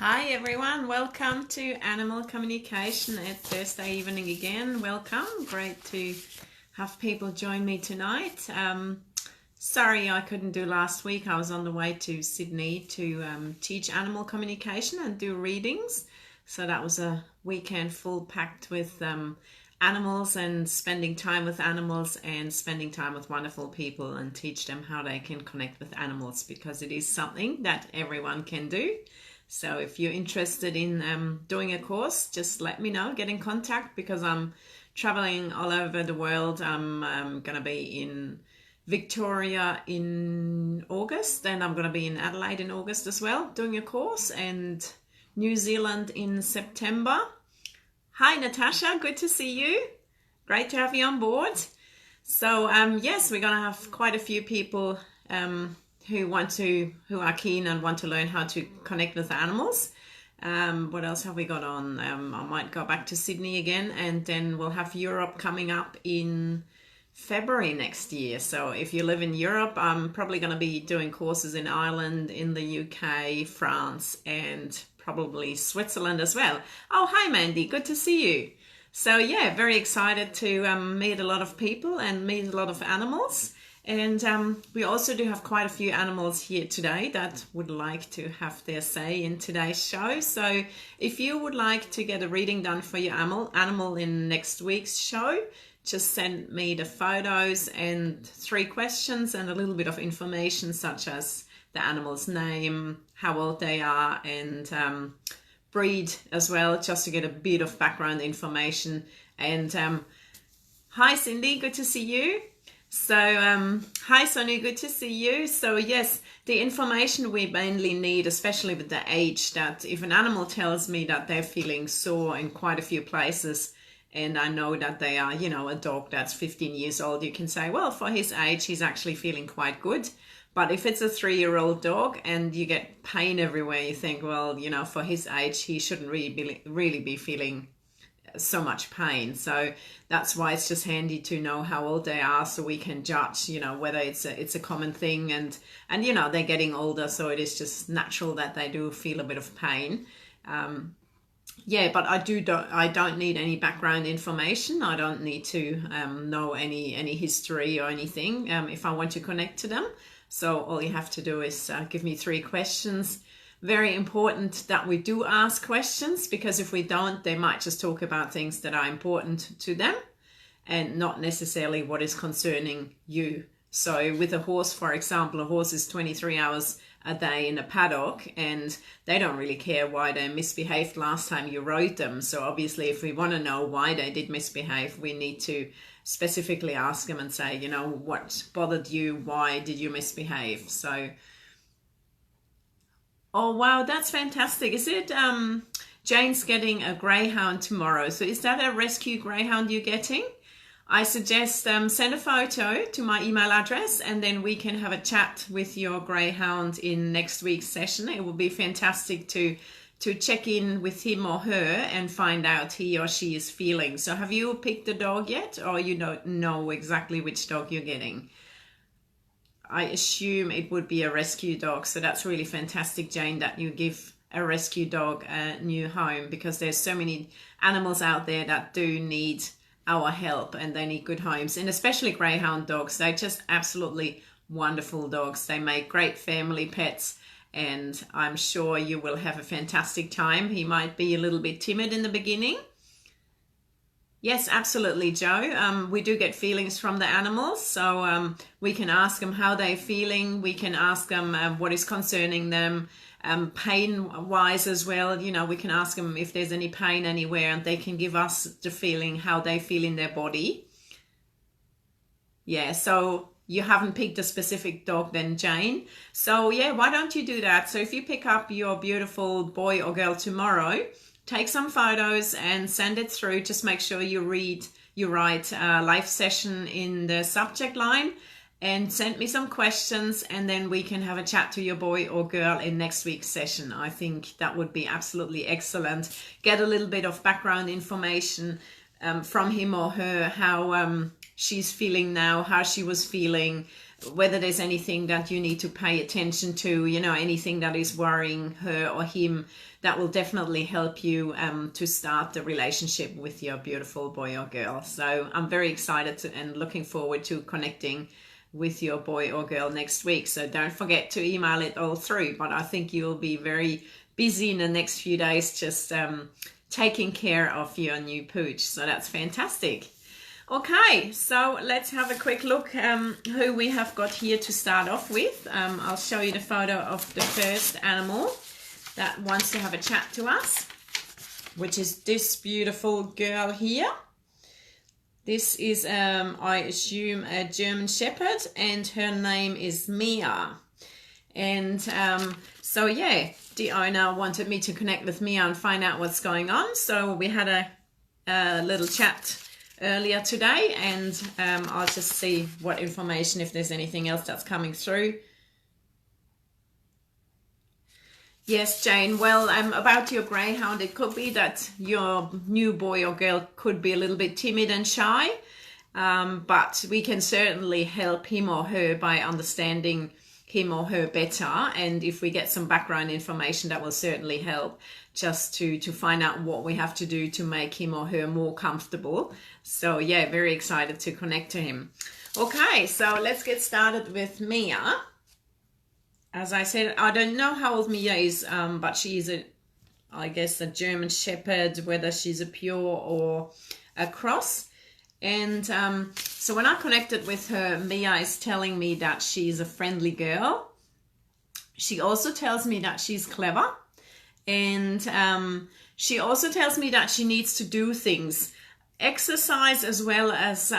Hi everyone, welcome to Animal Communication at Thursday evening again. Welcome, great to have people join me tonight. Sorry I couldn't do last week. I was on the way to Sydney to teach animal communication and do readings. So that was a weekend full packed with animals and spending time with animals and spending time with wonderful people and teach them how they can connect with animals, because it is something that everyone can do. So if you're interested in doing a course, just let me know, get in contact, because I'm traveling all over the world. I'm going to be in Victoria in August, and I'm going to be in Adelaide in August as well, doing a course, and New Zealand in September. Hi Natasha, good to see you. Great to have you on board. So yes, we're going to have quite a few people who are keen and want to learn how to connect with animals. What else have we got on? I might go back to Sydney again, and then we'll have Europe coming up in February next year. So if you live in Europe, I'm probably going to be doing courses in Ireland, in the UK, France, and probably Switzerland as well. Oh, hi Mandy, good to see you. So yeah, very excited to meet a lot of people and meet a lot of animals. And we also do have quite a few animals here today that would like to have their say in today's show. So if you would like to get a reading done for your animal in next week's show, just send me the photos and 3 questions and a little bit of information, such as the animal's name, how old they are, and breed as well, just to get a bit of background information. And hi Cindy, good to see you. So hi Sonny, good to see you. So yes, the information we mainly need, especially with the age, that if an animal tells me that they're feeling sore in quite a few places, and I know that they are, a dog that's 15 years old, you can say, well, for his age, he's actually feeling quite good. But if it's a 3-year-old dog and you get pain everywhere, you think, well, for his age, he shouldn't really be feeling so much pain. So that's why it's just handy to know how old they are, so we can judge, whether it's a common thing, and they're getting older, so it is just natural that they do feel a bit of pain. Yeah, but I don't need any background information. I don't need to know any history or anything if I want to connect to them. So all you have to do is give me 3 questions. Very important that we do ask questions, because if we don't, they might just talk about things that are important to them and not necessarily what is concerning you. So with a horse, for example, a horse is 23 hours a day in a paddock, and they don't really care why they misbehaved last time you rode them. So obviously, if we want to know why they did misbehave, we need to specifically ask them and say, what bothered you? Why did you misbehave? So oh, wow, that's fantastic. Is it Jane's getting a greyhound tomorrow? So is that a rescue greyhound you're getting? I suggest send a photo to my email address, and then we can have a chat with your greyhound in next week's session. It will be fantastic to check in with him or her and find out he or she is feeling. So have you picked the dog yet, or you don't know exactly which dog you're getting? I assume it would be a rescue dog. So that's really fantastic, Jane, that you give a rescue dog a new home, because there's so many animals out there that do need our help and they need good homes. And especially greyhound dogs, they're just absolutely wonderful dogs. They make great family pets, and I'm sure you will have a fantastic time. He might be a little bit timid in the beginning. Yes, absolutely, Joe. We do get feelings from the animals, so we can ask them how they're feeling. We can ask them what is concerning them, pain-wise as well. We can ask them if there's any pain anywhere, and they can give us the feeling, how they feel in their body. Yeah, so you haven't picked a specific dog then, Jane. So yeah, why don't you do that? So if you pick up your beautiful boy or girl tomorrow, take some photos and send it through. Just make sure you write live session in the subject line, and send me some questions, and then we can have a chat to your boy or girl in next week's session. I think that would be absolutely excellent. Get a little bit of background information from him or her, how she's feeling now, how she was feeling, whether there's anything that you need to pay attention to, you know, anything that is worrying her or him, that will definitely help you to start the relationship with your beautiful boy or girl. So I'm very excited and looking forward to connecting with your boy or girl next week. So don't forget to email it all through, but I think you'll be very busy in the next few days just taking care of your new pooch. So that's fantastic. Okay, so let's have a quick look who we have got here to start off with. I'll show you the photo of the first animal that wants to have a chat to us, which is this beautiful girl here. This is, I assume, a German Shepherd, and her name is Mia. And so, yeah, the owner wanted me to connect with Mia and find out what's going on. So we had a little chat earlier today, and I'll just see what information, if there's anything else that's coming through. Yes, Jane. Well, about your greyhound, it could be that your new boy or girl could be a little bit timid and shy, but we can certainly help him or her by understanding him or her better. And if we get some background information, that will certainly help just to find out what we have to do to make him or her more comfortable. So yeah, very excited to connect to him. Okay, so let's get started with Mia. As I said, I don't know how old Mia is, but she is I guess a German Shepherd, whether she's a pure or a cross. And so when I connected with her, Mia is telling me that she's a friendly girl. She also tells me that she's clever. And she also tells me that she needs to do things, exercise as well as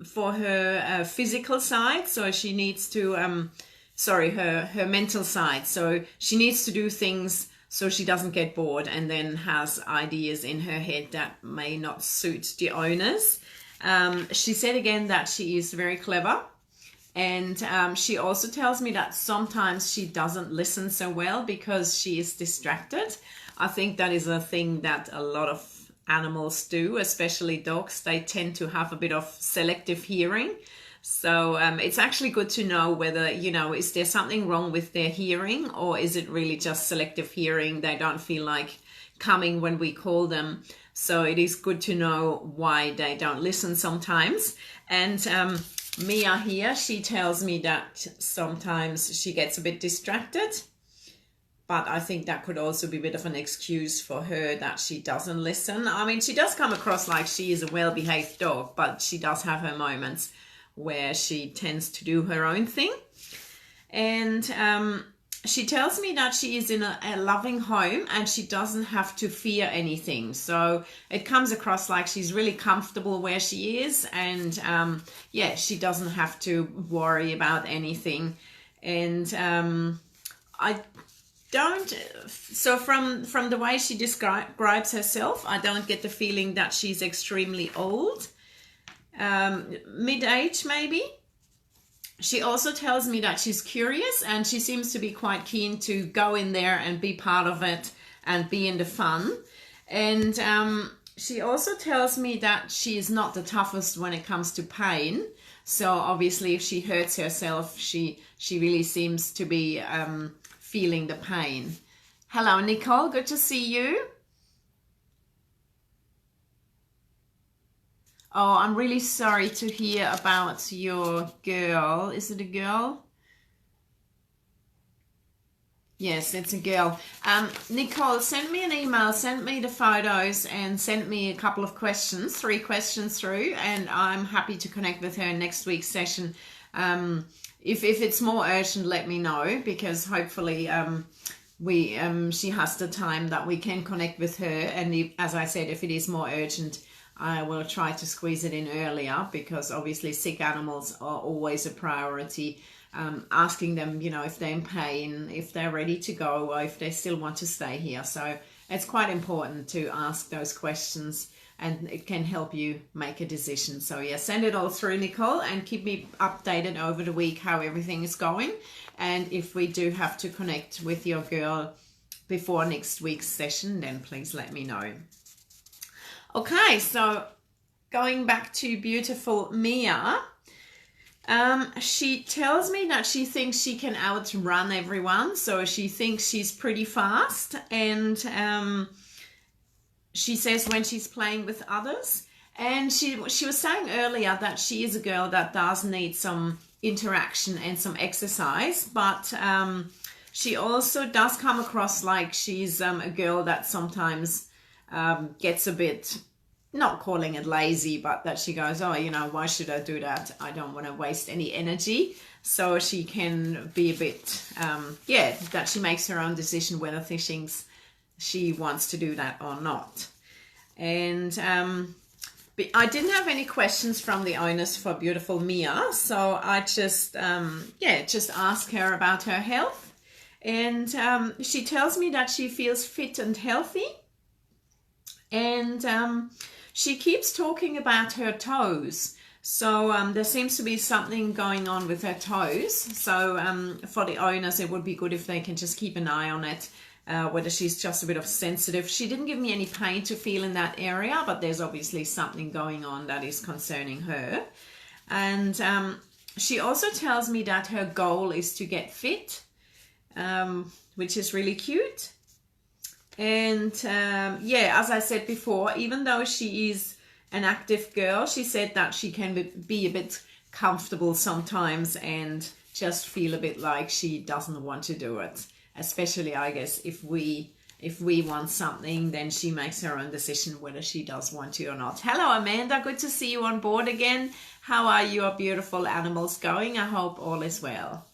for her physical side. So she needs to, her mental side. So she needs to do things so she doesn't get bored and then has ideas in her head that may not suit the owners. She said again that she is very clever. And she also tells me that sometimes she doesn't listen so well because she is distracted. I think that is a thing that a lot of animals do, especially dogs. They tend to have a bit of selective hearing. So it's actually good to know whether, you know, is there something wrong with their hearing, or is it really just selective hearing? They don't feel like coming when we call them. So it is good to know why they don't listen sometimes. And Mia here, she tells me that sometimes she gets a bit distracted, but I think that could also be a bit of an excuse for her that she doesn't listen. I mean, she does come across like she is a well-behaved dog, but she does have her moments where she tends to do her own thing. And she tells me that she is in a loving home and she doesn't have to fear anything. So it comes across like she's really comfortable where she is, and yeah, she doesn't have to worry about anything. And I don't, so from the way she describes herself, I don't get the feeling that she's extremely old. Mid-age maybe. She also tells me that she's curious, and she seems to be quite keen to go in there and be part of it and be in the fun. And she also tells me that she is not the toughest when it comes to pain. So obviously if she hurts herself, she really seems to be feeling the pain. Hello, Nicole, good to see you. Oh, I'm really sorry to hear about your girl. Is it a girl? Yes, it's a girl. Nicole, send me an email, send me the photos, and send me a couple of questions, 3 questions through, and I'm happy to connect with her in next week's session. If it's more urgent, let me know, because hopefully she has the time that we can connect with her. And if, as I said, if it is more urgent, I will try to squeeze it in earlier, because obviously sick animals are always a priority. Asking them, you know, if they're in pain, if they're ready to go, or if they still want to stay here. So it's quite important to ask those questions, and it can help you make a decision. So yeah, send it all through, Nicole, and keep me updated over the week how everything is going. And if we do have to connect with your girl before next week's session, then please let me know. Okay, so going back to beautiful Mia, She tells me that she thinks she can outrun everyone, so she thinks she's pretty fast, and she says when she's playing with others. And she was saying earlier that she is a girl that does need some interaction and some exercise, but she also does come across like she's a girl that sometimes gets a bit, not calling it lazy, but that she goes, oh, you know, why should I do that? I don't want to waste any energy. So she can be a bit, that she makes her own decision whether she thinks she wants to do that or not. And but I didn't have any questions from the owners for beautiful Mia, so I just asked her about her health. And she tells me that she feels fit and healthy. And she keeps talking about her toes. So there seems to be something going on with her toes. So for the owners, it would be good if they can just keep an eye on it, whether she's just a bit of sensitive. She didn't give me any pain to feel in that area, but there's obviously something going on that is concerning her. And she also tells me that her goal is to get fit, which is really cute. And as I said before, even though she is an active girl, she said that she can be a bit comfortable sometimes and just feel a bit like she doesn't want to do it. Especially, I guess, if we want something, then she makes her own decision whether she does want to or not. Hello, Amanda. Good to see you on board again. How are your beautiful animals going? I hope all is well.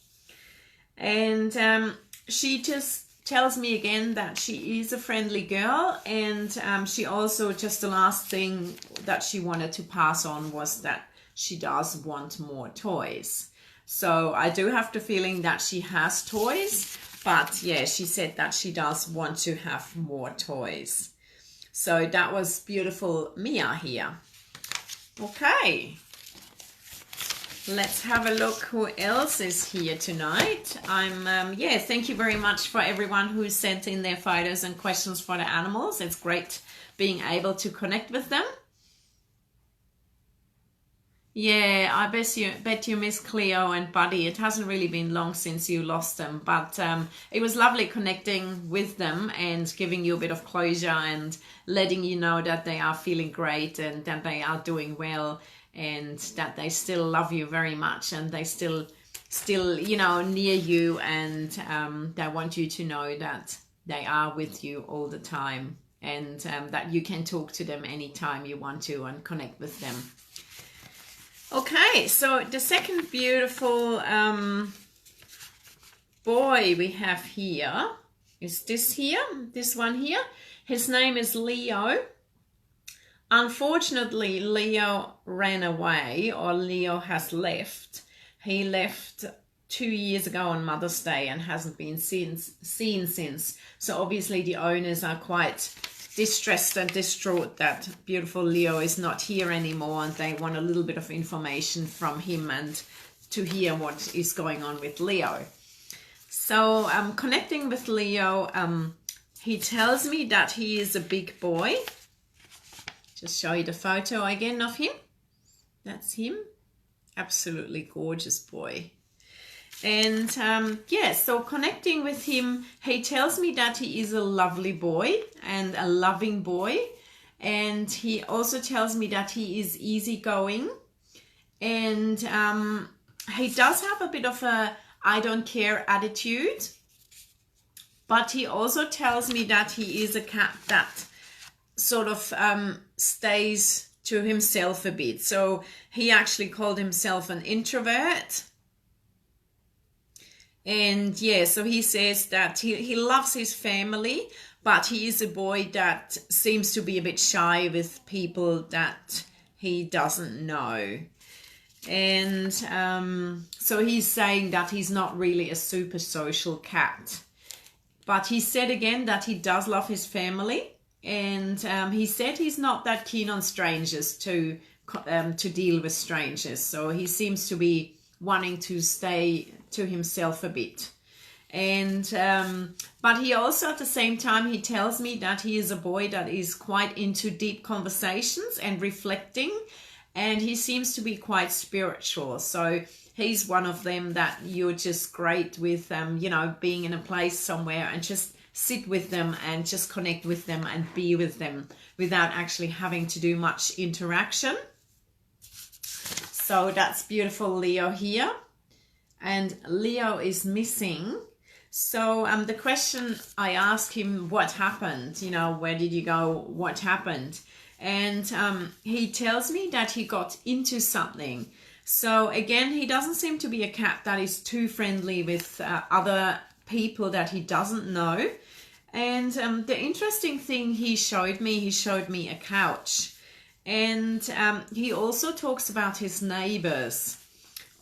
And she just tells me again that she is a friendly girl, and she also, just the last thing that she wanted to pass on was that she does want more toys. So I do have the feeling that she has toys, but yeah, she said that she does want to have more toys. So that was beautiful Mia here. Okay. Let's have a look who else is here tonight. Thank you very much for everyone who sent in their photos and questions for the animals. It's great being able to connect with them. Yeah, I bet you miss Cleo and Buddy. It hasn't really been long since you lost them, but it was lovely connecting with them and giving you a bit of closure and letting you know that they are feeling great and that they are doing well, and that they still love you very much, and they still near you, and they want you to know that they are with you all the time, and that you can talk to them anytime you want to and connect with them. Okay, so the second beautiful boy we have here is this one here. His name is Leo. Unfortunately, Leo ran away, or Leo has left. He left 2 years ago on Mother's Day and hasn't been seen since. So obviously the owners are quite distressed and distraught that beautiful Leo is not here anymore, and they want a little bit of information from him and to hear what is going on with Leo. So connecting with Leo, he tells me that he is a big boy. Just show you the photo again of him. That's him. Absolutely gorgeous boy. And so connecting with him, he tells me that he is a lovely boy and a loving boy. And he also tells me that he is easygoing. And he does have a bit of a I don't care attitude. But he also tells me that he is a cat that sort of stays to himself a bit. So he actually called himself an introvert. And yeah, so he says that he loves his family, but he is a boy that seems to be a bit shy with people that he doesn't know. And so he's saying that he's not really a super social cat. But he said again that he does love his family. And he said he's not that keen on strangers, to deal with strangers. So he seems to be wanting to stay to himself a bit. And but he also, at the same time, he tells me that he is a boy that is quite into deep conversations and reflecting, and he seems to be quite spiritual. So he's one of them that you're just great with, you know, being in a place somewhere and just sit with them and just connect with them and be with them without actually having to do much interaction. So that's beautiful Leo here. And Leo is missing. So the question I asked him, what happened? You know, where did you go? What happened? And he tells me that he got into something. So again, he doesn't seem to be a cat that is too friendly with other people that he doesn't know. And the interesting thing he showed me a couch. And he also talks about his neighbors,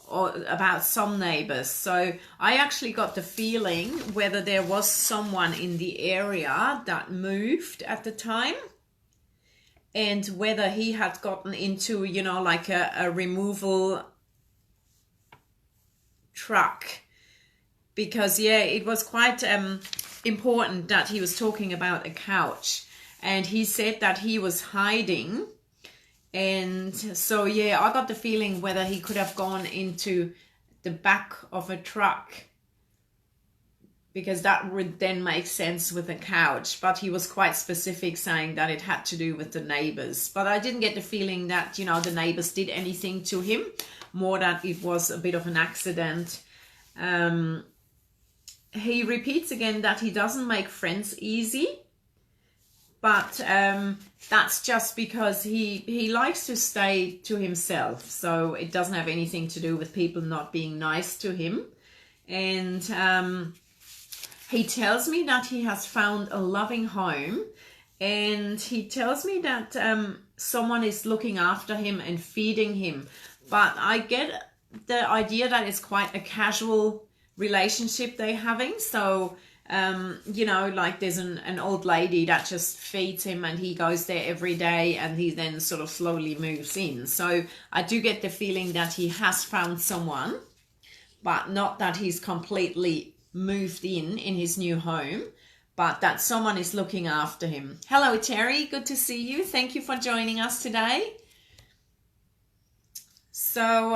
or about some neighbors. So I actually got the feeling whether there was someone in the area that moved at the time, and whether he had gotten into, you know, like a removal truck. Because yeah, it was quite important that he was talking about a couch, and he said that he was hiding. And so yeah, I got the feeling whether he could have gone into the back of a truck, because that would then make sense with a couch. But he was quite specific, saying that it had to do with the neighbors. But I didn't get the feeling that, you know, the neighbors did anything to him, more that it was a bit of an accident. He repeats again that he doesn't make friends easy, but that's just because he likes to stay to himself. So it doesn't have anything to do with people not being nice to him. And he tells me that he has found a loving home, and he tells me that someone is looking after him and feeding him. But I get the idea that it's quite a casual relationship they're having. So you know, like there's an old lady that just feeds him, and he goes there every day, and he then sort of slowly moves in. So I do get the feeling that he has found someone, but not that he's completely moved in his new home, but that someone is looking after him. Hello Terry, good to see you. Thank you for joining us today. So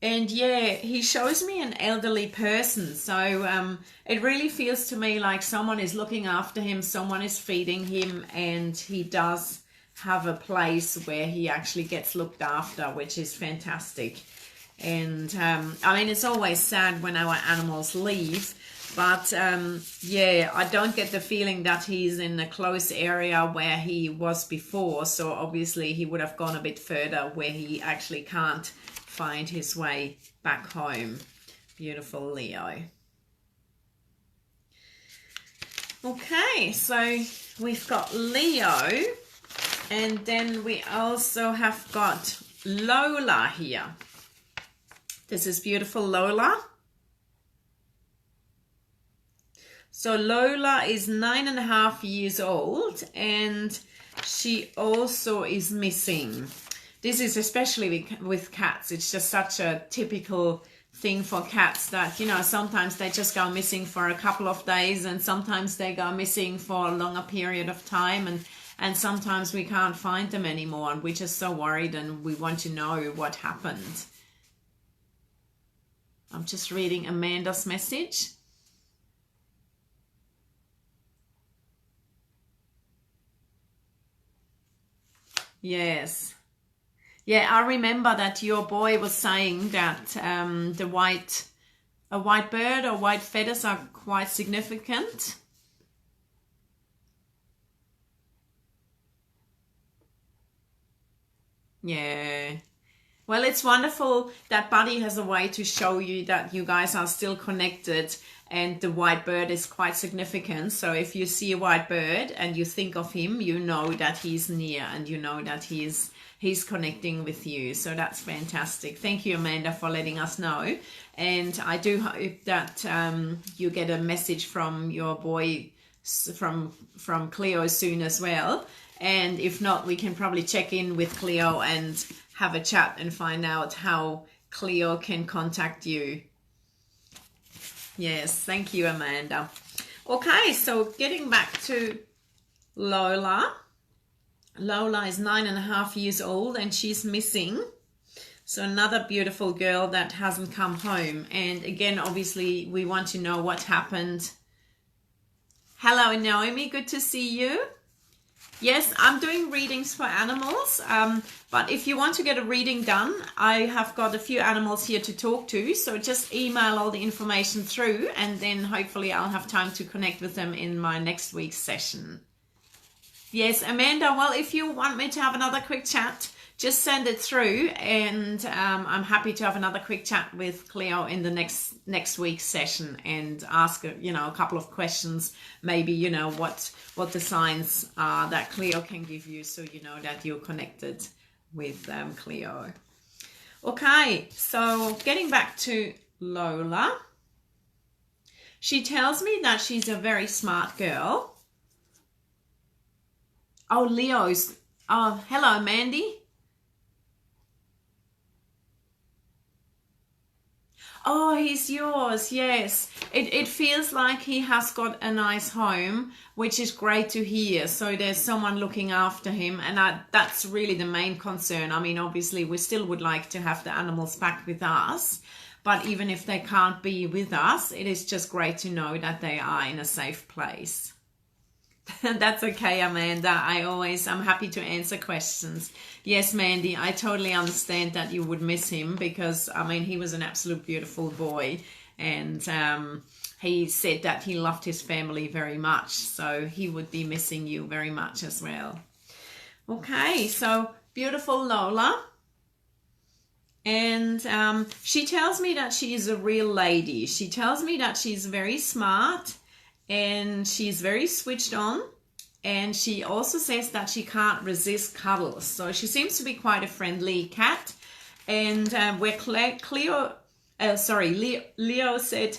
and yeah, he shows me an elderly person. So it really feels to me like someone is looking after him, someone is feeding him, and he does have a place where he actually gets looked after, which is fantastic. And I mean, it's always sad when our animals leave, but yeah, I don't get the feeling that he's in a close area where he was before. So obviously he would have gone a bit further where he actually can't find his way back home. Beautiful Leo. Okay, so we've got Leo, and then we also have got Lola here. This is beautiful Lola. So Lola is 9.5 years old, and she also is missing. This is especially with cats. It's just such a typical thing for cats that, you know, sometimes they just go missing for a couple of days, and sometimes they go missing for a longer period of time, and sometimes we can't find them anymore, and we're just so worried, and we want to know what happened. I'm just reading Amanda's message. Yes. Yeah, I remember that your boy was saying that a white bird or white feathers are quite significant. Yeah. Well, it's wonderful that Buddy has a way to show you that you guys are still connected, and the white bird is quite significant. So if you see a white bird and you think of him, you know that he's near, and you know that he's connecting with you. So that's fantastic. Thank you, Amanda, for letting us know. And I do hope that you get a message from your boy, from Cleo soon as well. And if not, we can probably check in with Cleo and have a chat and find out how Cleo can contact you. Yes, thank you, Amanda. Okay, so getting back to Lola. Lola is 9.5 years old, and she's missing. So another beautiful girl that hasn't come home. And again, obviously, we want to know what happened. Hello, Naomi. Good to see you. Yes, I'm doing readings for animals. But if you want to get a reading done, I have got a few animals here to talk to. So just email all the information through, and then hopefully I'll have time to connect with them in my next week's session. Yes, Amanda. Well, if you want me to have another quick chat, just send it through, and I'm happy to have another quick chat with Cleo in the next week's session and ask a couple of questions, maybe what the signs are that Cleo can give you, so you know that you're connected with Cleo. Okay, so getting back to Lola, she tells me that she's a very smart girl. Oh, Leo's. Oh, hello, Mandy. Oh, he's yours, yes. It feels like he has got a nice home, which is great to hear. So there's someone looking after him, and that's really the main concern. I mean, obviously, we still would like to have the animals back with us, but even if they can't be with us, it is just great to know that they are in a safe place. That's okay, Amanda. I'm happy to answer questions. Yes, Mandy, I totally understand that you would miss him, because, I mean, he was an absolute beautiful boy, and he said that he loved his family very much, so he would be missing you very much as well. Okay, so beautiful Lola. And she tells me that she is a real lady. She tells me that she's very smart, and she's very switched on, and she also says that she can't resist cuddles. So she seems to be quite a friendly cat. And where Leo said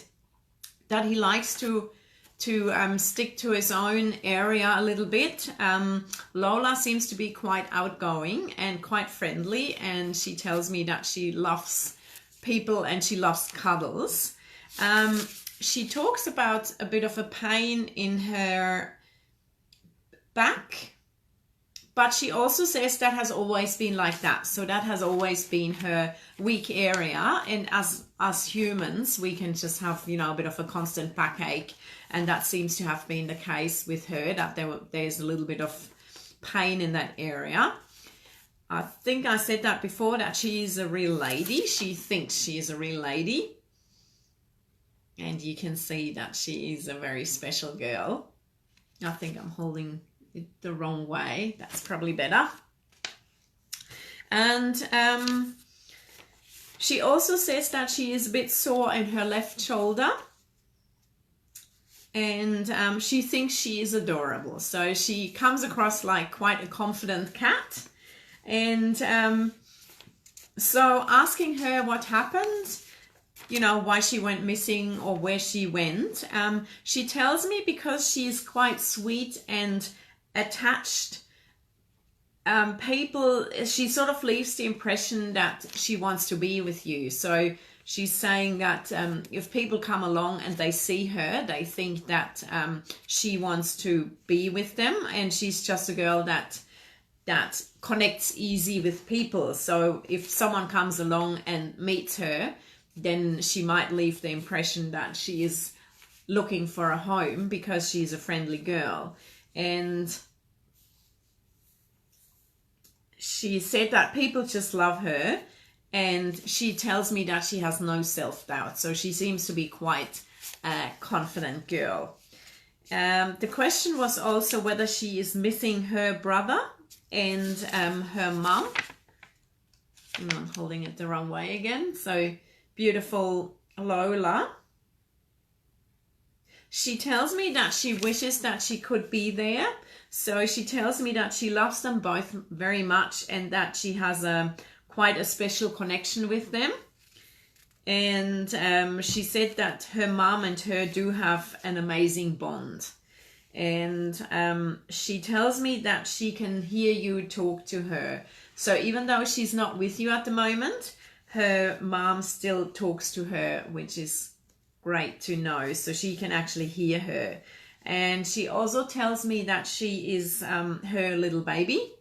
that he likes to stick to his own area a little bit. Lola seems to be quite outgoing and quite friendly, and she tells me that she loves people and she loves cuddles. She talks about a bit of a pain in her back, but she also says that has always been like that. So that has always been her weak area. And as humans, we can just have, a bit of a constant backache. And that seems to have been the case with her, that there's a little bit of pain in that area. I think I said that before, that she is a real lady. She thinks she is a real lady. And you can see that she is a very special girl. I think I'm holding it the wrong way. That's probably better. And she also says that she is a bit sore in her left shoulder. And she thinks she is adorable. So she comes across like quite a confident cat. And so asking her what happened, why she went missing or where she went. She tells me because she's quite sweet and attached. She sort of leaves the impression that she wants to be with you. So she's saying that if people come along and they see her, they think that she wants to be with them, and she's just a girl that connects easy with people. So if someone comes along and meets her, then she might leave the impression that she is looking for a home because she's a friendly girl. And she said that people just love her, and she tells me that she has no self-doubt. So she seems to be quite a confident girl. The question was also whether she is missing her brother and her mum. I'm holding it the wrong way again. So beautiful Lola. She tells me that she wishes that she could be there. So she tells me that she loves them both very much, and that she has quite a special connection with them. And she said that her mom and her do have an amazing bond. And she tells me that she can hear you talk to her. So even though she's not with you at the moment, her mom still talks to her, which is great to know. So she can actually hear her. And she also tells me that she is her little baby.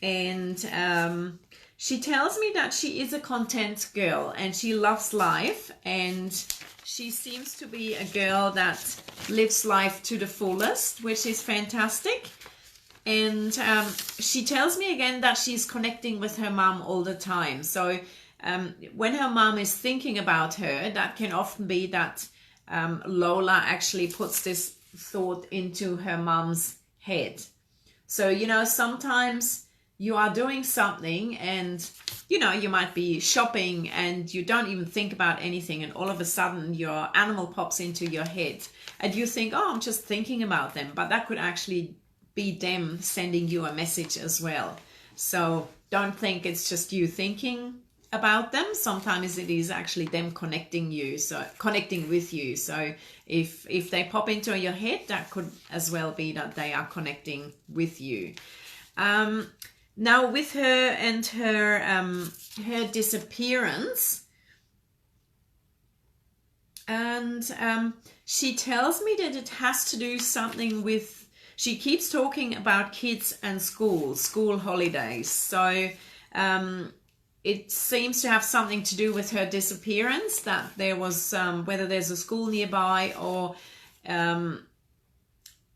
And she tells me that she is a content girl and she loves life, and she seems to be a girl that lives life to the fullest, which is fantastic. And she tells me again that she's connecting with her mom all the time. So when her mom is thinking about her, that can often be that Lola actually puts this thought into her mom's head. So, you know, sometimes you are doing something and, you know, you might be shopping and you don't even think about anything, and all of a sudden your animal pops into your head and you think, oh, I'm just thinking about them. But that could actually be them sending you a message as well. So don't think it's just you thinking about them. Sometimes it is actually them connecting with you. So if they pop into your head, that could as well be that they are connecting with you. Now with her and her disappearance, and she tells me that it has to do something with, she keeps talking about kids and school holidays. So it seems to have something to do with her disappearance, that there was, whether there's a school nearby or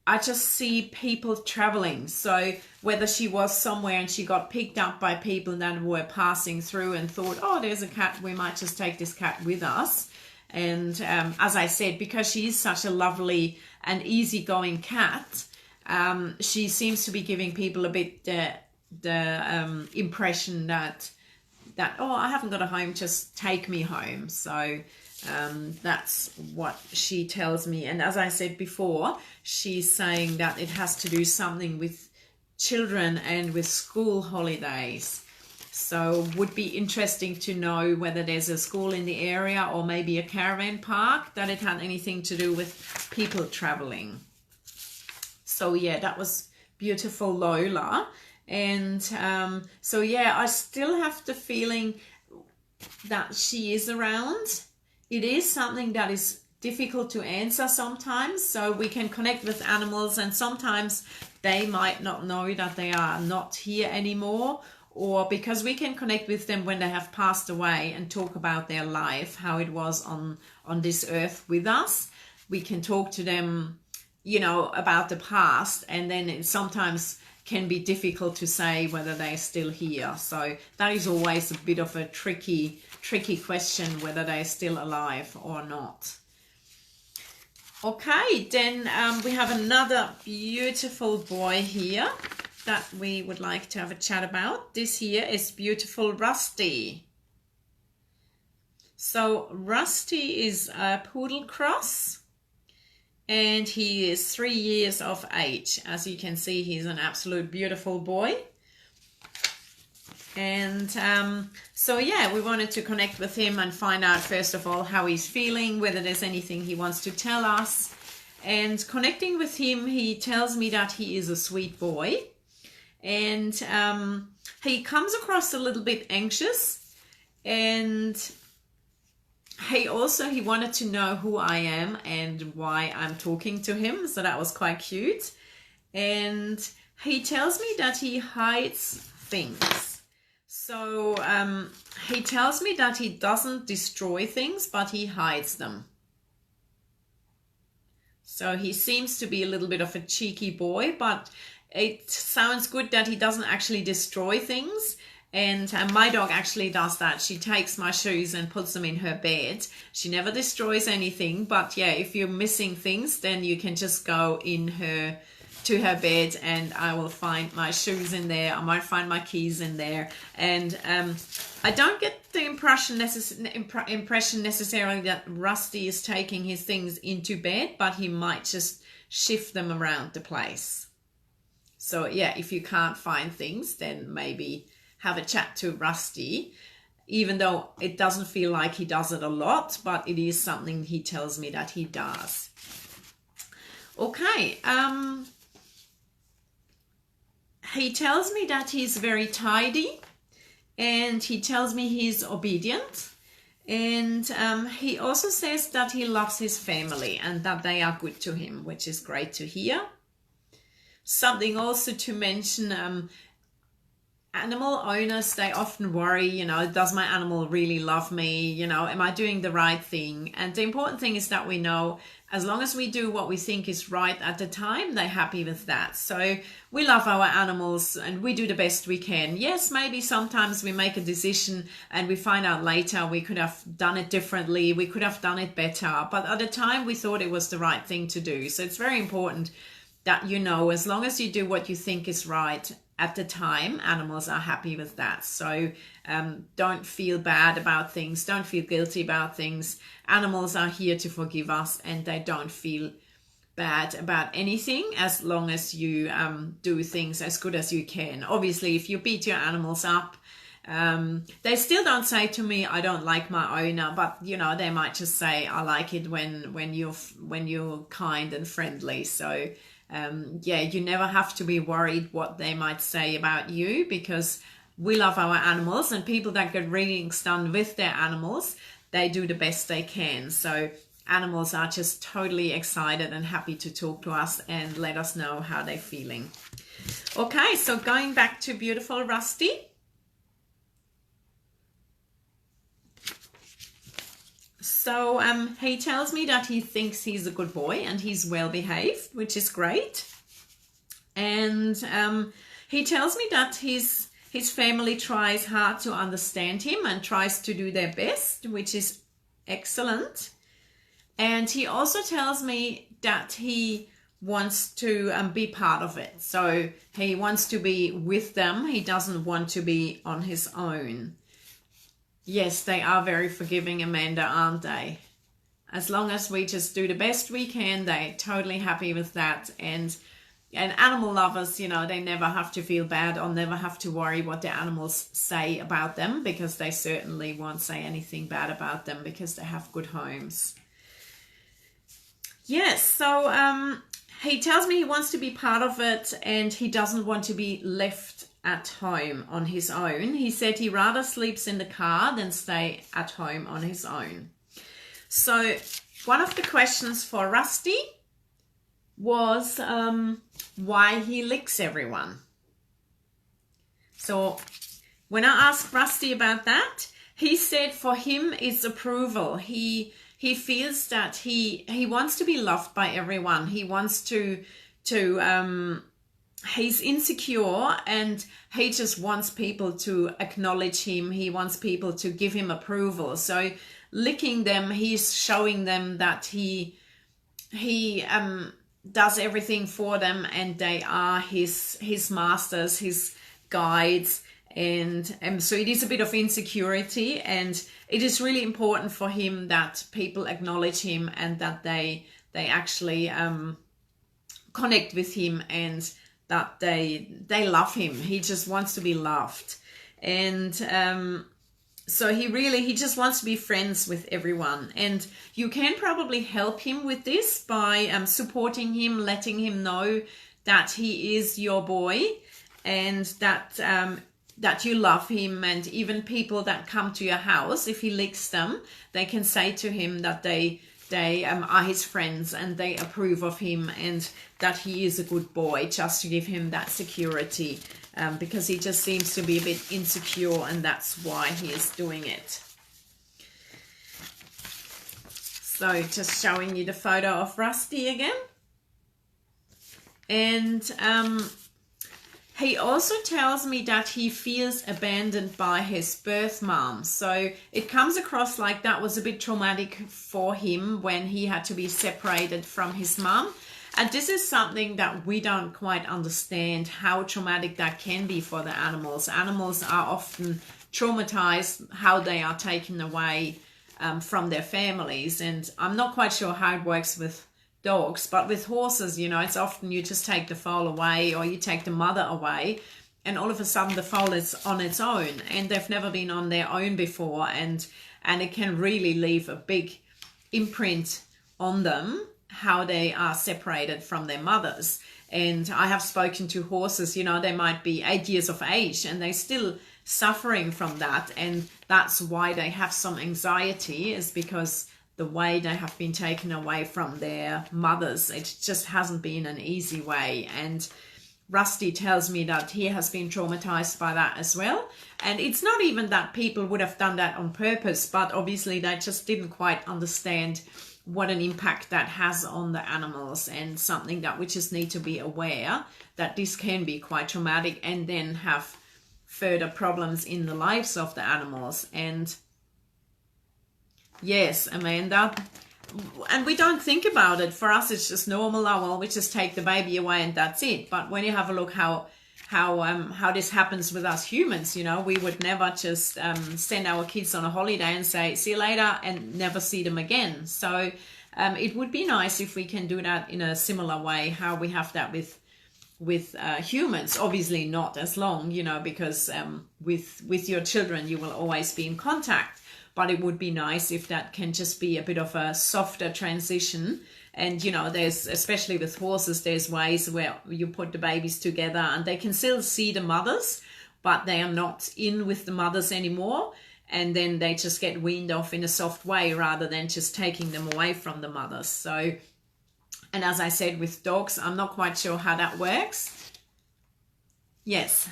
I just see people traveling. So whether she was somewhere and she got picked up by people that were passing through and thought, oh, there's a cat, we might just take this cat with us. And as I said, because she is such a lovely and easygoing cat, she seems to be giving people a bit the impression that, oh, I haven't got a home, just take me home. So that's what she tells me. And as I said before, she's saying that it has to do something with children and with school holidays. So would be interesting to know whether there's a school in the area or maybe a caravan park, that it had anything to do with people traveling. So yeah, that was beautiful, Lola. And so yeah, I still have the feeling that she is around. It is something that is difficult to answer sometimes. So we can connect with animals and sometimes they might not know that they are not here anymore, or because we can connect with them when they have passed away and talk about their life, how it was on this earth with us. We can talk to them, you know, about the past, and then it sometimes can be difficult to say whether they're still here. So that is always a bit of a tricky question, whether they're still alive or not. Okay, then we have another beautiful boy here that we would like to have a chat about. This here is beautiful Rusty. So Rusty is a poodle cross, and he is 3 years of age. As you can see, he's an absolute beautiful boy. And so yeah, we wanted to connect with him and find out first of all how he's feeling, whether there's anything he wants to tell us. And connecting with him, he tells me that he is a sweet boy, and he comes across a little bit anxious, and he wanted to know who I am and why I'm talking to him, so that was quite cute. And he tells me that he hides things. So he tells me that he doesn't destroy things, but he hides them. So he seems to be a little bit of a cheeky boy, but it sounds good that he doesn't actually destroy things. And my dog actually does that. She takes my shoes and puts them in her bed. She never destroys anything, but yeah, if you're missing things, then you can just go to her bed and I will find my shoes in there. I might find my keys in there. And I don't get the impression necessarily that Rusty is taking his things into bed, but he might just shift them around the place. So yeah, if you can't find things, then maybe have a chat to Rusty, even though it doesn't feel like he does it a lot, but it is something he tells me that he does. Okay, he tells me that he's very tidy, and he tells me he's obedient, and he also says that he loves his family and that they are good to him, which is great to hear. Something also to mention, animal owners, they often worry, does my animal really love me? Am I doing the right thing? And the important thing is that we know as long as we do what we think is right at the time, they're happy with that. So we love our animals and we do the best we can. Yes, maybe sometimes we make a decision and we find out later we could have done it differently, we could have done it better, but at the time we thought it was the right thing to do. So it's very important that as long as you do what you think is right at the time, animals are happy with that. So don't feel bad about things, don't feel guilty about things. Animals are here to forgive us and they don't feel bad about anything as long as you do things as good as you can. Obviously, if you beat your animals up, they still don't say to me, I don't like my owner, but they might just say, I like it when you're kind and friendly. So you never have to be worried what they might say about you, because we love our animals, and people that get readings done with their animals, they do the best they can. So animals are just totally excited and happy to talk to us and let us know how they're feeling. Okay, so going back to beautiful Rusty. So he tells me that he thinks he's a good boy and he's well behaved, which is great. And he tells me that his family tries hard to understand him and tries to do their best, which is excellent. And he also tells me that he wants to be part of it. So he wants to be with them. He doesn't want to be on his own. Yes, they are very forgiving, Amanda, aren't they? As long as we just do the best we can, they're totally happy with that. And animal lovers, they never have to feel bad or never have to worry what the animals say about them, because they certainly won't say anything bad about them because they have good homes. Yes, so he tells me he wants to be part of it and he doesn't want to be left at home on his own. He said he rather sleeps in the car than stay at home on his own. So one of the questions for Rusty was why he licks everyone. So when I asked Rusty about that, he said for him it's approval. He feels that he wants to be loved by everyone. He wants to he's insecure and he just wants people to acknowledge him. He wants people to give him approval. So licking them, he's showing them that he does everything for them and they are his masters, his guides. And so it is a bit of insecurity, and it is really important for him that people acknowledge him and that they actually connect with him and that they love him. He just wants to be loved. And so he just wants to be friends with everyone. And you can probably help him with this by supporting him, letting him know that he is your boy and that you love him. And even people that come to your house, if he licks them, they can say to him that they are his friends and they approve of him and that he is a good boy, just to give him that security, because he just seems to be a bit insecure and that's why he is doing it. So just showing you the photo of Rusty again. And he also tells me that he feels abandoned by his birth mom. So it comes across like that was a bit traumatic for him when he had to be separated from his mom. And this is something that we don't quite understand, how traumatic that can be for the animals. Animals are often traumatized how they are taken away from their families. And I'm not quite sure how it works with dogs, but with horses, it's often you just take the foal away or you take the mother away and all of a sudden the foal is on its own and they've never been on their own before, and it can really leave a big imprint on them how they are separated from their mothers. And I have spoken to horses, they might be 8 years of age and they're still suffering from that, and that's why they have some anxiety, is because the way they have been taken away from their mothers, it just hasn't been an easy way. And Rusty tells me that he has been traumatized by that as well. And it's not even that people would have done that on purpose, but obviously they just didn't quite understand what an impact that has on the animals, and something that we just need to be aware that this can be quite traumatic and then have further problems in the lives of the animals. And yes, Amanda, and we don't think about it. For us, it's just normal. Oh, well, we just take the baby away and that's it. But when you have a look how this happens with us humans, you know, we would never just send our kids on a holiday and say, see you later, and never see them again. So it would be nice if we can do that in a similar way, how we have that with humans. Obviously not as long, you know, because with your children, you will always be in contact. But it would be nice if that can just be a bit of a softer transition. And, you know, there's, especially with horses, there's ways where you put the babies together and they can still see the mothers, but they are not in with the mothers anymore. And then they just get weaned off in a soft way rather than just taking them away from the mothers. So, and as I said, with dogs, I'm not quite sure how that works. Yes,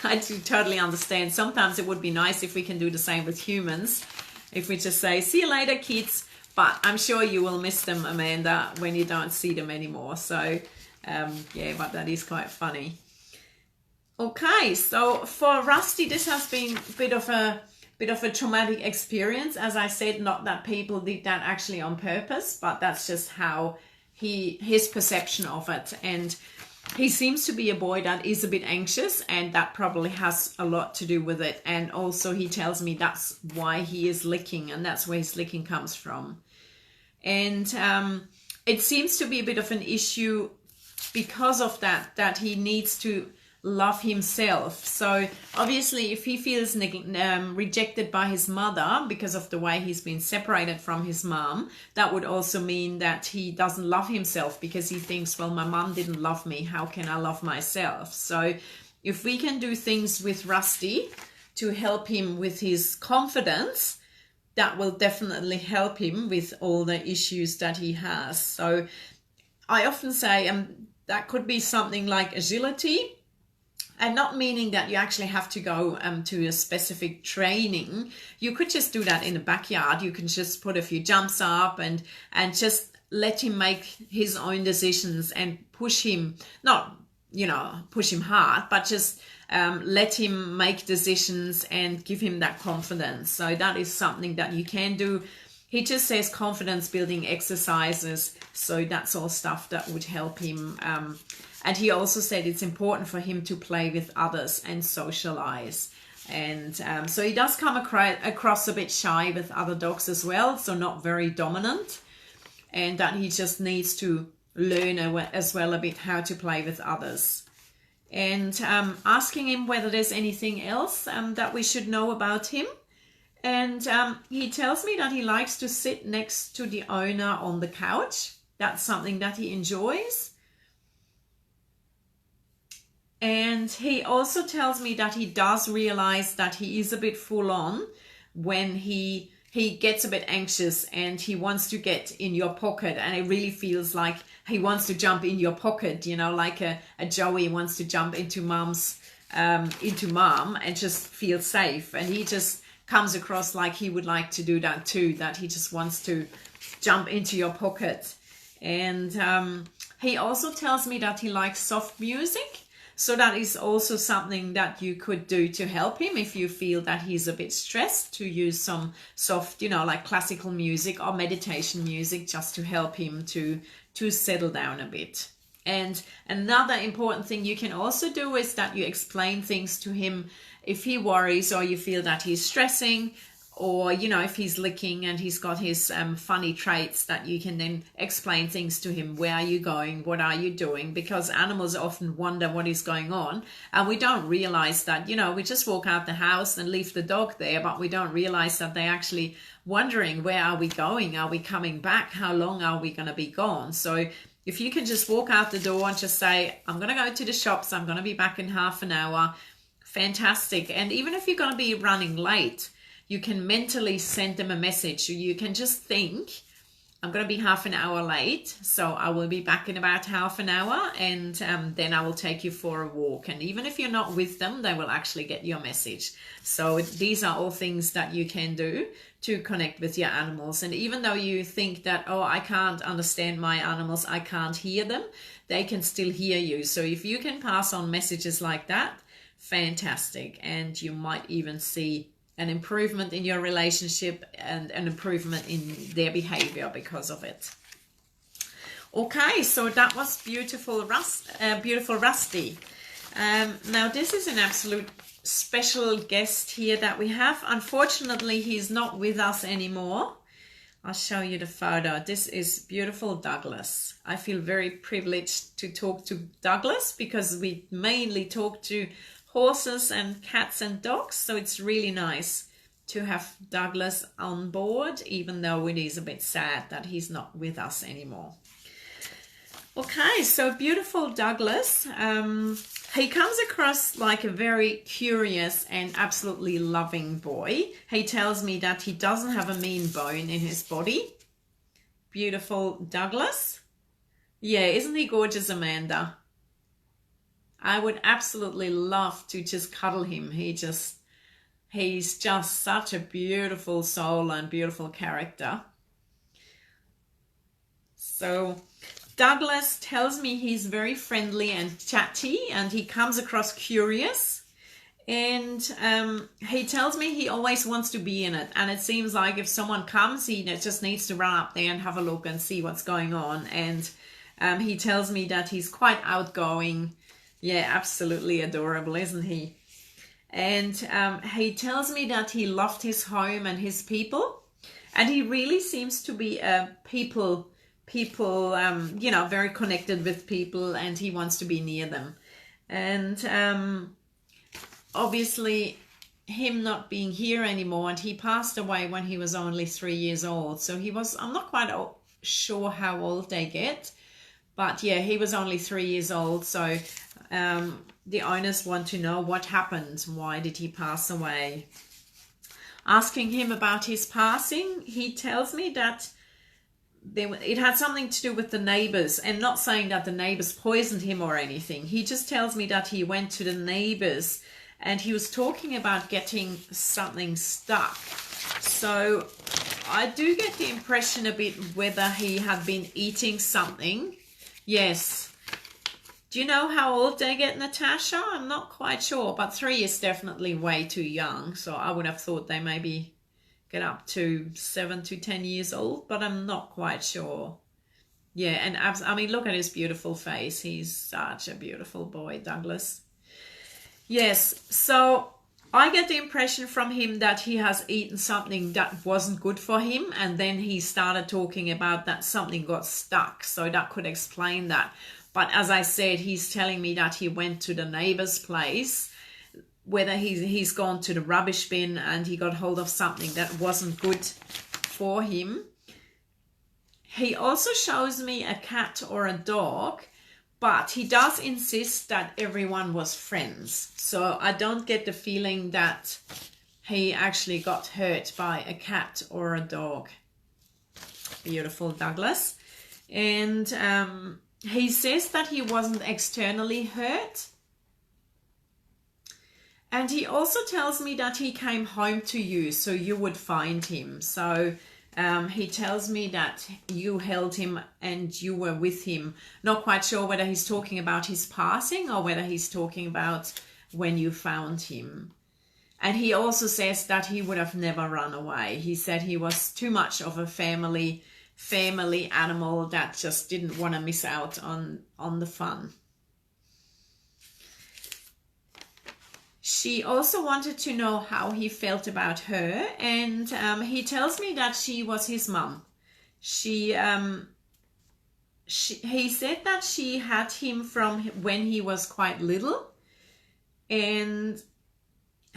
I do totally understand. Sometimes it would be nice if we can do the same with humans. If we just say, see you later, kids. But I'm sure you will miss them, Amanda, when you don't see them anymore. So, yeah, but that is quite funny. Okay, so for Rusty, this has been a bit of a traumatic experience. As I said, not that people did that actually on purpose, but that's just how his perception of it. And he seems to be a boy that is a bit anxious, and that probably has a lot to do with it. And also he tells me that's why he is licking, and that's where his licking comes from. And it seems to be a bit of an issue because of that he needs to love himself. So obviously if he feels rejected by his mother because of the way he's been separated from his mom, that would also mean that he doesn't love himself, because he thinks, well, my mom didn't love me, how can I love myself? So if we can do things with Rusty to help him with his confidence, that will definitely help him with all the issues that he has. So I often say that could be something like agility. And not meaning that you actually have to go to a specific training. You could just do that in the backyard. You can just put a few jumps up and just let him make his own decisions and push him, not, you know, push him hard, but just let him make decisions and give him that confidence. So that is something that you can do. He just says confidence building exercises. So that's all stuff that would help him. And he also said it's important for him to play with others and socialize. And so he does come across a bit shy with other dogs as well, so not very dominant. And that he just needs to learn as well a bit how to play with others. And asking him whether there's anything else that we should know about him. And he tells me that he likes to sit next to the owner on the couch. That's something that he enjoys. And he also tells me that he does realize that he is a bit full on when he gets a bit anxious and he wants to get in your pocket, and it really feels like he wants to jump in your pocket, you know, like a Joey wants to jump into mom and just feel safe. And he just comes across like he would like to do that too, that he just wants to jump into your pocket. And he also tells me that he likes soft music. So that is also something that you could do to help him if you feel that he's a bit stressed, to use some soft, you know, like classical music or meditation music, just to help him to settle down a bit. And another important thing you can also do is that you explain things to him if he worries or you feel that he's stressing, or, you know, if he's licking and he's got his funny traits, that you can then explain things to him. Where are you going? What are you doing? Because animals often wonder what is going on. And we don't realize that, you know, we just walk out the house and leave the dog there, but we don't realize that they're actually wondering, where are we going? Are we coming back? How long are we going to be gone? So if you can just walk out the door and just say, I'm going to go to the shops, I'm going to be back in half an hour. Fantastic. And even if you're going to be running late, you can mentally send them a message. You can just think, I'm going to be half an hour late, so I will be back in about half an hour, and then I will take you for a walk. And even if you're not with them, they will actually get your message. So these are all things that you can do to connect with your animals. And even though you think that, oh, I can't understand my animals, I can't hear them, they can still hear you. So if you can pass on messages like that, fantastic. And you might even see an improvement in your relationship and an improvement in their behavior because of it. Okay, so that was beautiful, Rusty. Now this is an absolute special guest here that we have. Unfortunately, he's not with us anymore. I'll show you the photo. This is beautiful Douglas. I feel very privileged to talk to Douglas because we mainly talk to horses and cats and dogs, so it's really nice to have Douglas on board, even though it is a bit sad that he's not with us anymore. Okay, so beautiful Douglas. He comes across like a very curious and absolutely loving boy. He tells me that he doesn't have a mean bone in his body. Beautiful Douglas. Yeah, isn't he gorgeous, Amanda? I would absolutely love to just cuddle him. He's just such a beautiful soul and beautiful character. So Douglas tells me he's very friendly and chatty, and he comes across curious. And he tells me he always wants to be in it. And it seems like if someone comes, he just needs to run up there and have a look and see what's going on. And he tells me that he's quite outgoing. Yeah, absolutely adorable, isn't he? And he tells me that he loved his home and his people. And he really seems to be a people, very connected with people, and he wants to be near them. And obviously, him not being here anymore, and he passed away when he was only 3 years old. So I'm not quite sure how old they get. But yeah, he was only 3 years old, so the owners want to know what happened. Why did he pass away? Asking him about his passing, he tells me that it had something to do with the neighbors, and not saying that the neighbors poisoned him or anything. He just tells me that he went to the neighbors and he was talking about getting something stuck. So I do get the impression a bit whether he had been eating something. Yes. Do you know how old they get, Natasha? I'm not quite sure, but 3 is definitely way too young. So I would have thought they maybe get up to 7 to 10 years old, but I'm not quite sure. Yeah, and I mean, look at his beautiful face. He's such a beautiful boy, Douglas. Yes, so I get the impression from him that he has eaten something that wasn't good for him, and then he started talking about that something got stuck, so that could explain that. But as I said, he's telling me that he went to the neighbor's place, whether he's gone to the rubbish bin and he got hold of something that wasn't good for him. He also shows me a cat or a dog, but he does insist that everyone was friends. So I don't get the feeling that he actually got hurt by a cat or a dog. Beautiful Douglas. And he says that he wasn't externally hurt. And he also tells me that he came home to you, so you would find him. So he tells me that you held him and you were with him. Not quite sure whether he's talking about his passing or whether he's talking about when you found him. And he also says that he would have never run away. He said he was too much of a family animal that just didn't want to miss out on the fun. She also wanted to know how he felt about her, and he tells me that she was his mum. He said that she had him from when he was quite little, and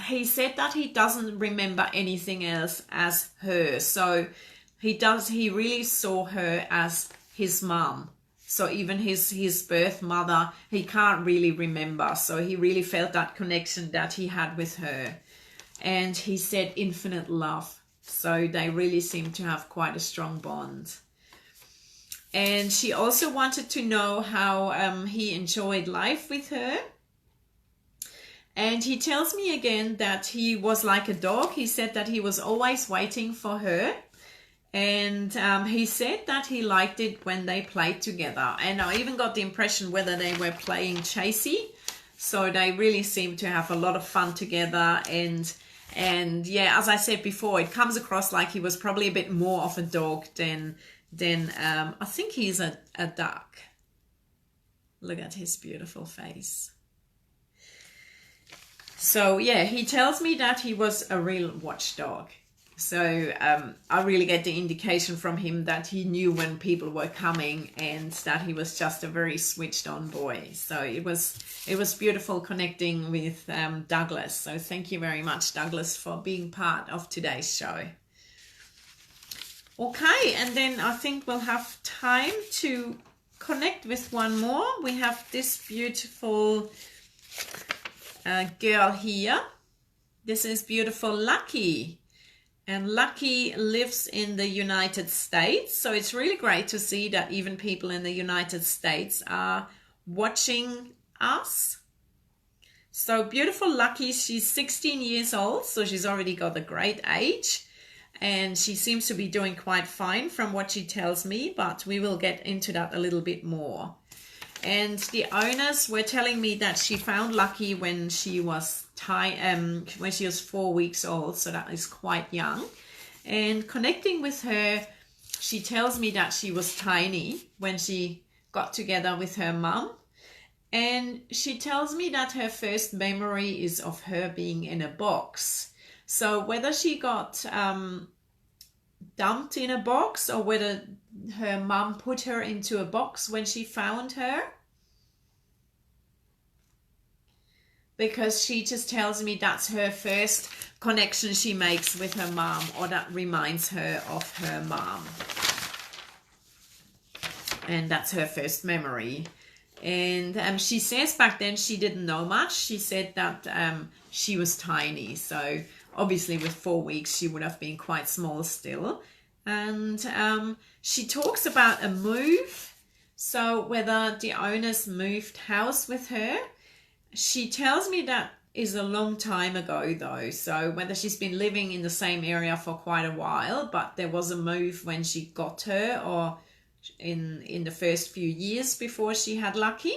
he said that he doesn't remember anything else as her. So he really saw her as his mum. So even his birth mother, he can't really remember. So he really felt that connection that he had with her. And he said infinite love. So they really seem to have quite a strong bond. And she also wanted to know how he enjoyed life with her. And he tells me again that he was like a dog. He said that he was always waiting for her. And he said that he liked it when they played together. And I even got the impression whether they were playing chasey. So they really seem to have a lot of fun together. And yeah, as I said before, it comes across like he was probably a bit more of a dog than I think he's a duck. Look at his beautiful face. So yeah, he tells me that he was a real watchdog. So I really get the indication from him that he knew when people were coming and that he was just a very switched on boy. So it was beautiful connecting with Douglas. So thank you very much, Douglas, for being part of today's show. Okay, and then I think we'll have time to connect with one more. We have this beautiful girl here. This is beautiful Lucky. And Lucky lives in the United States. So it's really great to see that even people in the United States are watching us. So beautiful Lucky, she's 16 years old. So she's already got a great age. And she seems to be doing quite fine from what she tells me. But we will get into that a little bit more. And the owners were telling me that she found Lucky when she was 4 weeks old, so that is quite young. And connecting with her, she tells me that she was tiny when she got together with her mum. And she tells me that her first memory is of her being in a box. So whether she got dumped in a box or whether her mum put her into a box when she found her, because she just tells me that's her first connection she makes with her mom, or that reminds her of her mom. And that's her first memory. And she says back then she didn't know much. She said that she was tiny. So obviously with 4 weeks, she would have been quite small still. And she talks about a move. So whether the owners moved house with her. She tells me that is a long time ago though. So whether she's been living in the same area for quite a while, but there was a move when she got her or in the first few years before she had Lucky.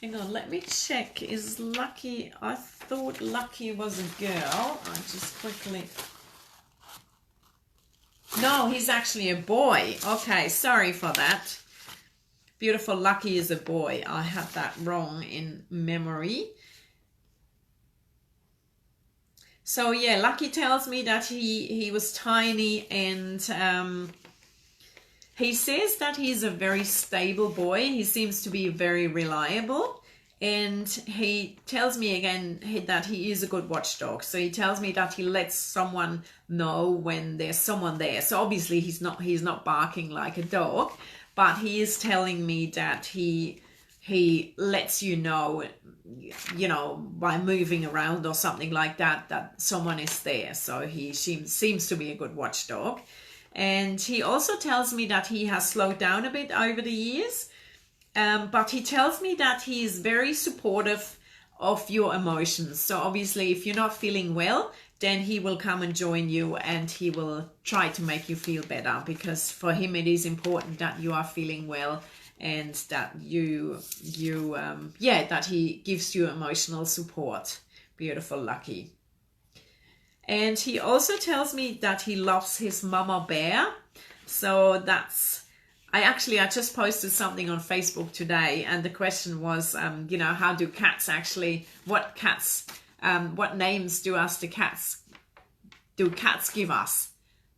Hang on, let me check. Is Lucky, I thought Lucky was a girl. I just quickly... No, he's actually a boy. Okay, sorry for that. Beautiful Lucky is a boy. I had that wrong in memory. So yeah, Lucky tells me that he was tiny, and he says that he's a very stable boy. He seems to be very reliable. And he tells me again that he is a good watchdog. So he tells me that he lets someone know when there's someone there. So obviously he's not barking like a dog. But he is telling me that he lets you know, by moving around or something like that, that someone is there. So he seems to be a good watchdog. And he also tells me that he has slowed down a bit over the years. But he tells me that he is very supportive of your emotions. So obviously, if you're not feeling well, then he will come and join you and he will try to make you feel better, because for him it is important that you are feeling well and that that he gives you emotional support. Beautiful Lucky. And he also tells me that he loves his mama bear. So that's... I just posted something on Facebook today, and the question was, how do cats actually, what names do cats give us?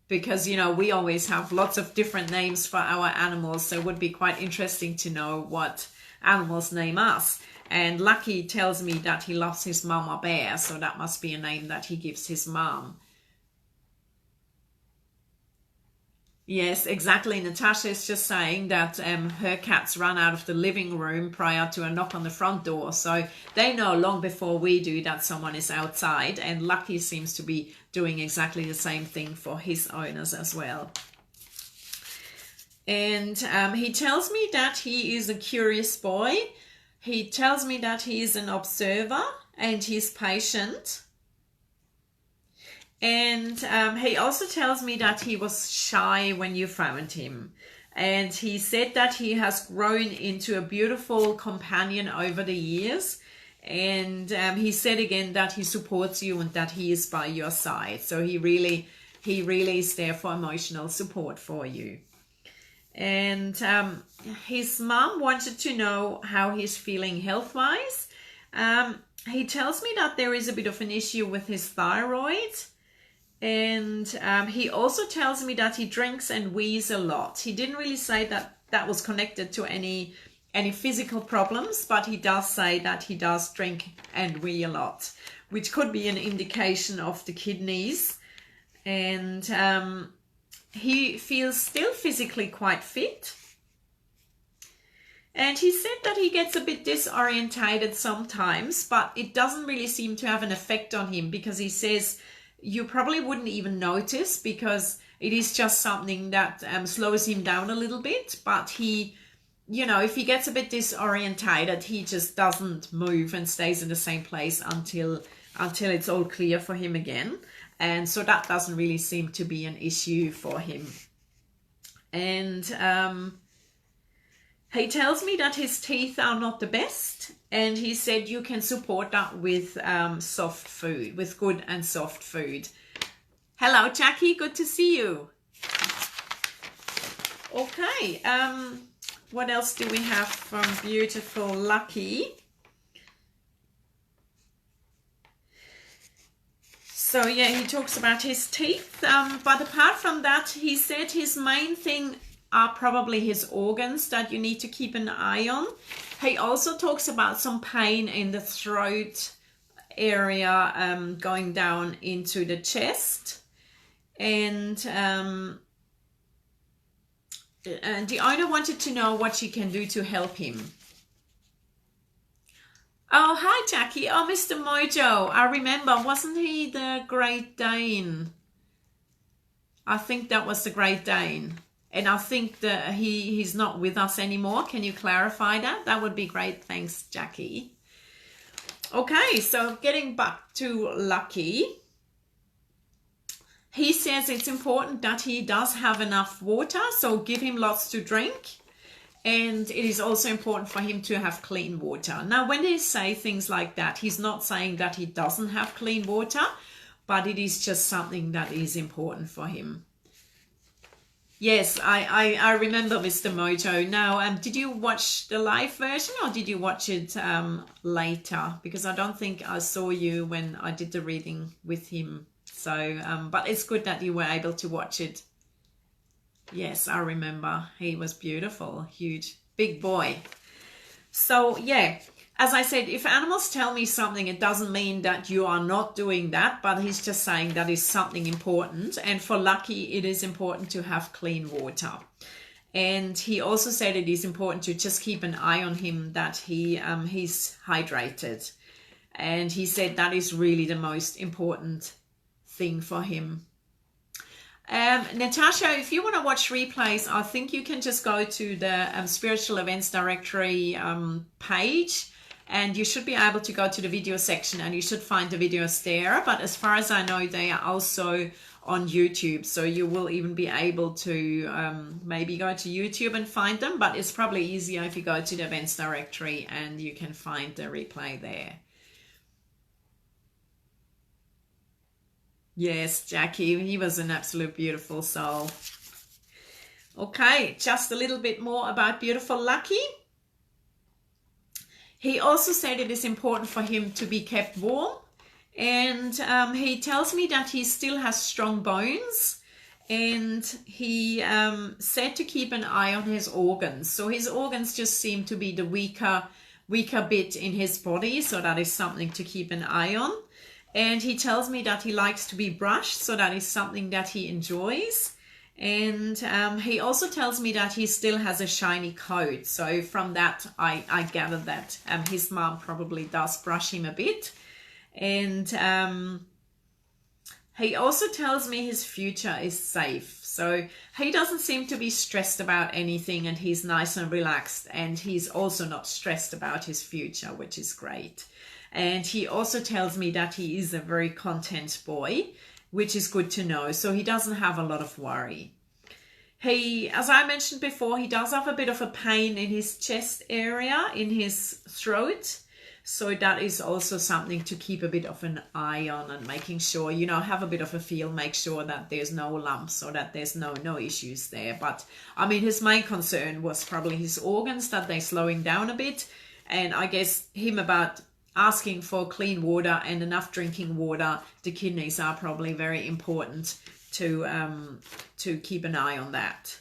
Because, we always have lots of different names for our animals. So it would be quite interesting to know what animals name us. And Lucky tells me that he loves his mama bear. So that must be a name that he gives his mom. Yes, exactly. Natasha is just saying that her cats run out of the living room prior to a knock on the front door. So they know long before we do that someone is outside. And Lucky seems to be doing exactly the same thing for his owners as well. And he tells me that he is a curious boy. He tells me that he is an observer and he's patient. And he also tells me that he was shy when you found him. And he said that he has grown into a beautiful companion over the years. And he said again that he supports you and that he is by your side. So he really is there for emotional support for you. And his mom wanted to know how he's feeling health-wise. He tells me that there is a bit of an issue with his thyroid. And he also tells me that he drinks and wheezes a lot. He didn't really say that that was connected to any physical problems, but he does say that he does drink and wee a lot, which could be an indication of the kidneys. And he feels still physically quite fit. And he said that he gets a bit disorientated sometimes, but it doesn't really seem to have an effect on him, because he says you probably wouldn't even notice, because it is just something that slows him down a little bit. But he, you know, if he gets a bit disorientated, he just doesn't move and stays in the same place until it's all clear for him again. And so that doesn't really seem to be an issue for him. And he tells me that his teeth are not the best. And he said you can support that with soft food, with good and soft food. Hello, Jackie. Good to see you. Okay. What else do we have from beautiful Lucky? So yeah, he talks about his teeth. But apart from that, he said his main thing are probably his organs that you need to keep an eye on. He also talks about some pain in the throat area, going down into the chest. And the owner wanted to know what she can do to help him. Oh, hi, Jackie. Oh, Mr. Mojo. I remember, wasn't he the Great Dane? I think that was the Great Dane. And I think that he's not with us anymore. Can you clarify that? That would be great. Thanks, Jackie. Okay, so getting back to Lucky. He says it's important that he does have enough water, so give him lots to drink. And it is also important for him to have clean water. Now, when they say things like that, he's not saying that he doesn't have clean water, but it is just something that is important for him. Yes, I remember Mr. Mojo. Now, did you watch the live version or did you watch it later? Because I don't think I saw you when I did the reading with him. So, but it's good that you were able to watch it. Yes, I remember. He was beautiful, huge, big boy. So, yeah, as I said, if animals tell me something, it doesn't mean that you are not doing that, but he's just saying that is something important. And for Lucky, it is important to have clean water. And he also said it is important to just keep an eye on him, that he's hydrated. And he said that is really the most important thing for him. Natasha, if you want to watch replays, I think you can just go to the Spiritual Events Directory page, and you should be able to go to the video section and you should find the videos there. But as far as I know, they are also on YouTube, so you will even be able to maybe go to YouTube and find them, but it's probably easier if you go to the Events Directory and you can find the replay there. Yes, Jackie, he was an absolute beautiful soul. Okay, just a little bit more about beautiful Lucky. He also said it is important for him to be kept warm. And he tells me that he still has strong bones. And he said to keep an eye on his organs. So his organs just seem to be the weaker bit in his body. So that is something to keep an eye on. And he tells me that he likes to be brushed, so that is something that he enjoys. And he also tells me that he still has a shiny coat. So from that, I gathered that his mom probably does brush him a bit. And he also tells me his future is safe. So he doesn't seem to be stressed about anything, and he's nice and relaxed. And he's also not stressed about his future, which is great. And he also tells me that he is a very content boy, which is good to know. So he doesn't have a lot of worry. He, as I mentioned before, he does have a bit of a pain in his chest area, in his throat. So that is also something to keep a bit of an eye on, and making sure, you know, have a bit of a feel, make sure that there's no lumps or that there's no issues there. But I mean, his main concern was probably his organs, that they're slowing down a bit. And I guess him about asking for clean water and enough drinking water. The kidneys are probably very important to keep an eye on that.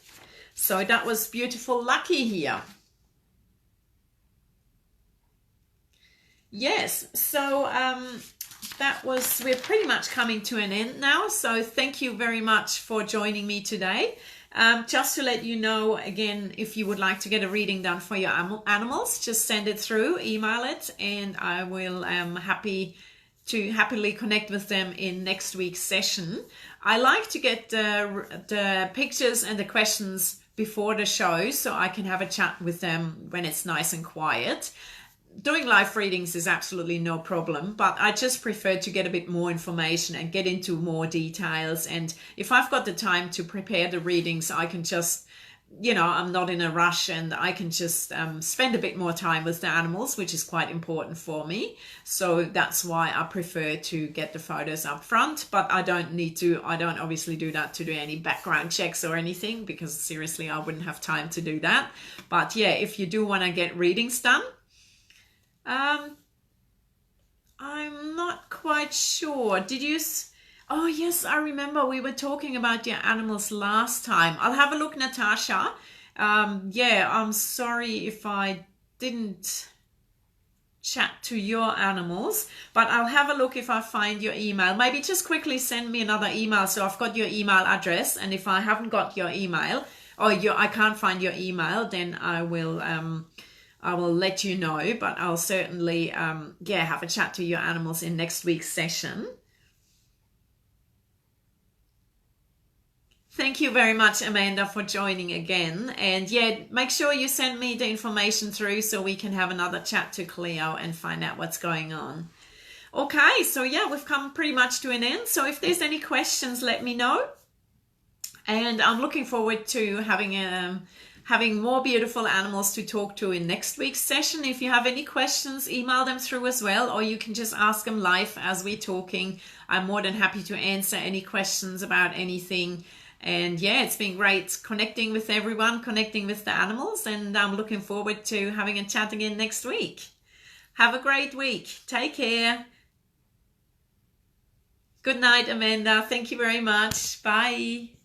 So that was beautiful Lucky here. Yes, so we're pretty much coming to an end now. So thank you very much for joining me today. Just to let you know, again, if you would like to get a reading done for your animals, just send it through, email it, and I will happily connect with them in next week's session. I like to get the pictures and the questions before the show so I can have a chat with them when it's nice and quiet. Doing live readings is absolutely no problem, but I just prefer to get a bit more information and get into more details. And if I've got the time to prepare the readings, I can just, you know, I'm not in a rush, and I can just spend a bit more time with the animals, which is quite important for me. So that's why I prefer to get the photos up front, but I don't obviously do that to do any background checks or anything, because seriously, I wouldn't have time to do that. But yeah, if you do want to get readings done, I'm not quite sure. Oh yes, I remember we were talking about your animals last time. I'll have a look, Natasha. Yeah, I'm sorry if I didn't chat to your animals, but I'll have a look if I find your email. Maybe just quickly send me another email so I've got your email address, and if I haven't got your email, or I can't find your email, then I will let you know, but I'll certainly have a chat to your animals in next week's session. Thank you very much, Amanda, for joining again. And yeah, make sure you send me the information through so we can have another chat to Cleo and find out what's going on. Okay, so yeah, we've come pretty much to an end. So if there's any questions, let me know. And I'm looking forward to having more beautiful animals to talk to in next week's session. If you have any questions, email them through as well, or you can just ask them live as we're talking. I'm more than happy to answer any questions about anything. And yeah, it's been great connecting with everyone, connecting with the animals, and I'm looking forward to having a chat again next week. Have a great week. Take care. Good night, Amanda. Thank you very much. Bye.